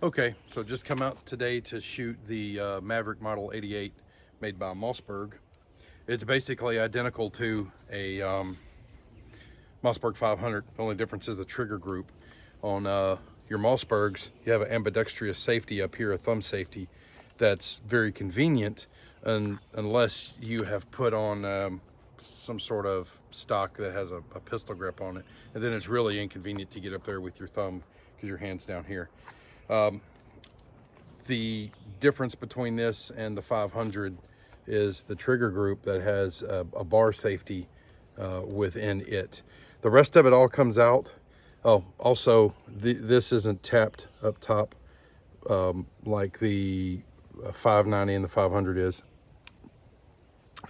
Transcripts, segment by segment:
Okay, so just come out today to shoot the Maverick Model 88 made by Mossberg. It's basically identical to a Mossberg 500. The only difference is the trigger group. On your Mossbergs, you have an ambidextrous safety up here, a thumb safety, that's very convenient unless you have put on some sort of stock that has a pistol grip on it. And then it's really inconvenient to get up there with your thumb because your hand's down here. The difference between this and the 500 is the trigger group that has a bar safety within it. The rest of it all comes out. Oh, also, this isn't tapped up top like the 590 and the 500 is.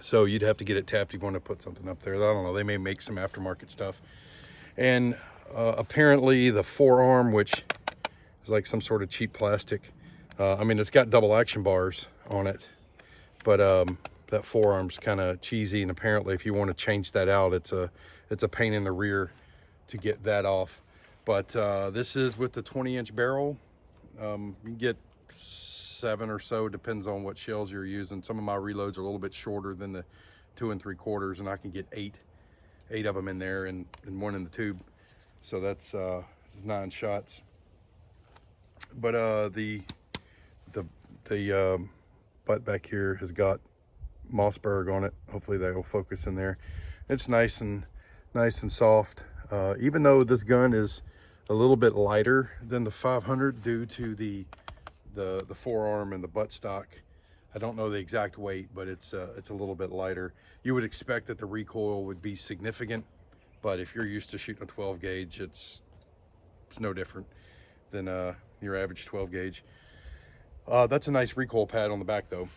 So you'd have to get it tapped if you want to put something up there. I don't know, they may make some aftermarket stuff. And apparently the forearm, which is like some sort of cheap plastic, I mean, it's got double action bars on it, but that forearm's kind of cheesy, and apparently if you want to change that out, it's a pain in the rear to get that off. But this is with the 20-inch barrel. You can get 7 or so, depends on what shells you're using. Some of my reloads are a little bit shorter than the 2 3/4, and I can get eight of them in there and one in the tube. So that's 9 shots. But the butt back here has got Mossberg on it. Hopefully that will focus in there. It's nice and soft. Even though this gun is a little bit lighter than the 500 due to the forearm and the buttstock. I don't know the exact weight, but it's a little bit lighter. You would expect that the recoil would be significant, but if you're used to shooting a 12 gauge, it's no different than your average 12 gauge. That's a nice recoil pad on the back though.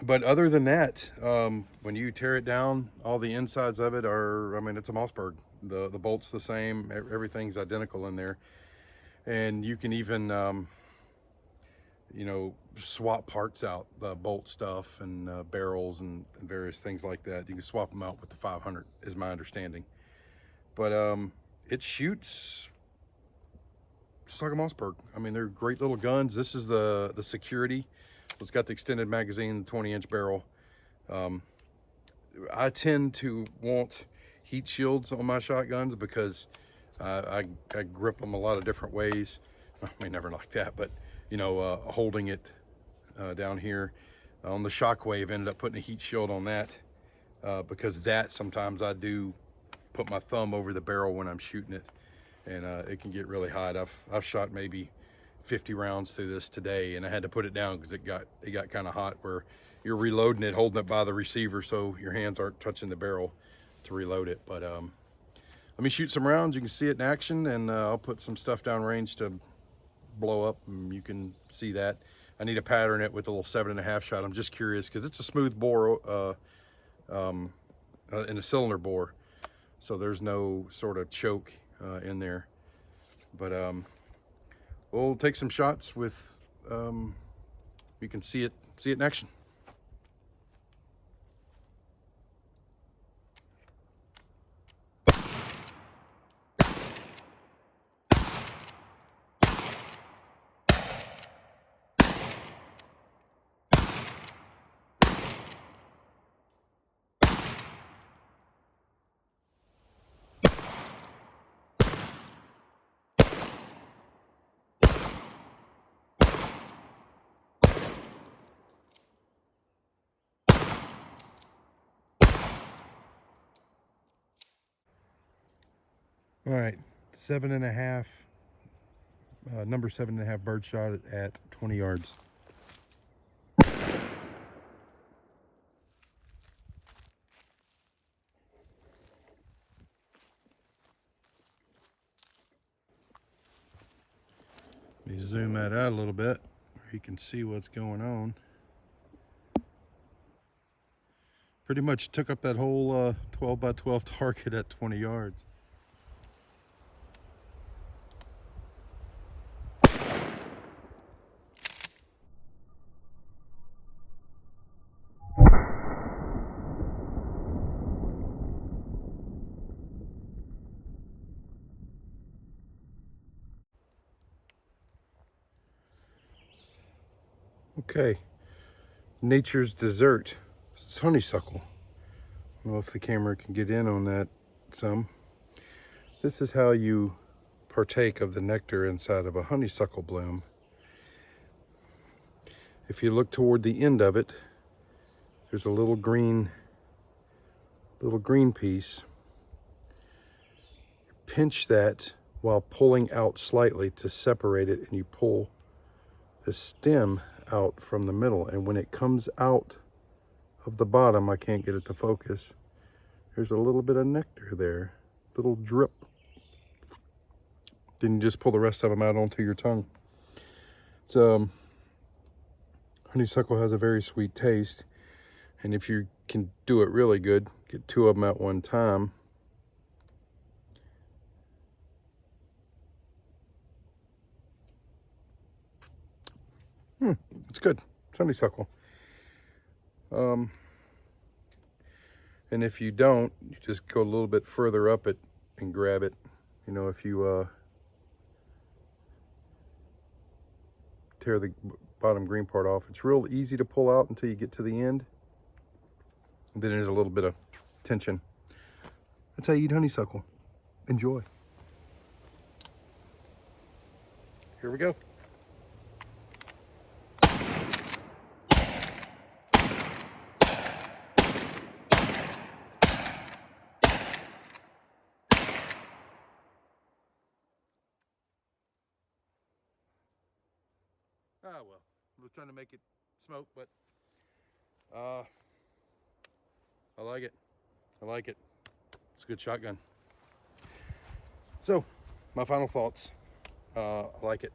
But other than that, when you tear it down, all the insides of it are, I mean, it's a Mossberg. The bolt's the same, everything's identical in there. And you can even, you know, swap parts out, bolt stuff and barrels and various things like that. You can swap them out with the 500 is my understanding. But it shoots just like a Mossberg. I mean, they're great little guns. This is the security. So it's got the extended magazine, the 20-inch barrel. I tend to want heat shields on my shotguns because I grip them a lot of different ways. I mean, never like that, but you know, holding it down here on the Shockwave, ended up putting a heat shield on that because that sometimes I do put my thumb over the barrel when I'm shooting it, and it can get really hot. I've shot maybe 50 rounds through this today, and I had to put it down because it got kind of hot where you're reloading it, holding it by the receiver so your hands aren't touching the barrel to reload it. But let me shoot some rounds. You can see it in action, and I'll put some stuff down range to blow up, and you can see that. I need to pattern it with a little 7.5 shot. I'm just curious because it's a smooth bore in a cylinder bore, so there's no sort of choke in there. But we'll take some shots with you can see it in action. All right, 7.5, number 7.5 bird shot at 20 yards. Let me zoom that out a little bit where you can see what's going on. Pretty much took up that whole 12 by 12 target at 20 yards. Okay, nature's dessert. This is honeysuckle. I don't know if the camera can get in on that some. This is how you partake of the nectar inside of a honeysuckle bloom. If you look toward the end of it, there's a little green piece. Pinch that while pulling out slightly to separate it, and you pull the stem out from the middle, and when it comes out of the bottom, I can't get it to focus, there's a little bit of nectar there, little drip. Then you just pull the rest of them out onto your tongue. It's honeysuckle has a very sweet taste, and if you can do it really good, get 2 of them at one time. It's good. It's honeysuckle. And if you don't, you just go a little bit further up it and grab it. You know, if you tear the bottom green part off, it's real easy to pull out until you get to the end. And then there's a little bit of tension. That's how you eat honeysuckle. Enjoy. Here we go. Ah, well, I was trying to make it smoke, but I like it. I like it. It's a good shotgun. So, my final thoughts. I like it.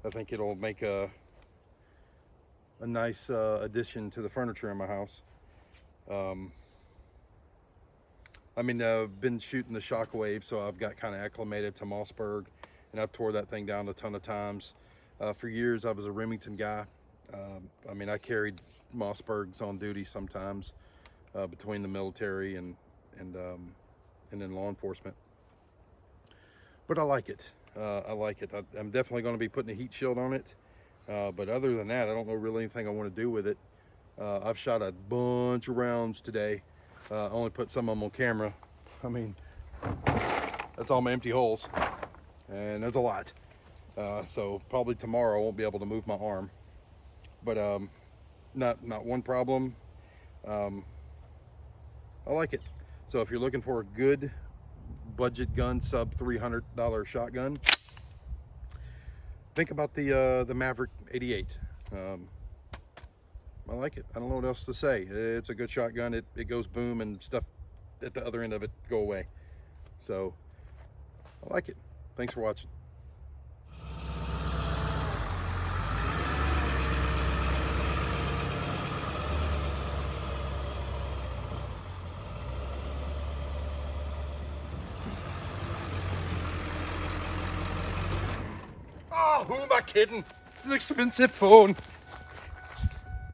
I think it'll make a nice addition to the furniture in my house. I mean, I've been shooting the Shockwave, so I've got kind of acclimated to Mossberg, and I've tore that thing down a ton of times. For years, I was a Remington guy. I mean, I carried Mossbergs on duty sometimes between the military and in law enforcement. But I like it. I like it. I'm definitely going to be putting a heat shield on it. But other than that, I don't know really anything I want to do with it. I've shot a bunch of rounds today. Only put some of them on camera. I mean, that's all my empty holes. And there's a lot. So probably tomorrow I won't be able to move my arm, but not one problem. I like it. So if you're looking for a good budget gun, sub $300 shotgun, think about the Maverick 88. I like it. I don't know what else to say. It's a good shotgun. It goes boom, and stuff at the other end of it go away. So I like it. Thanks for watching. Oh, who am I kidding? It's an expensive phone.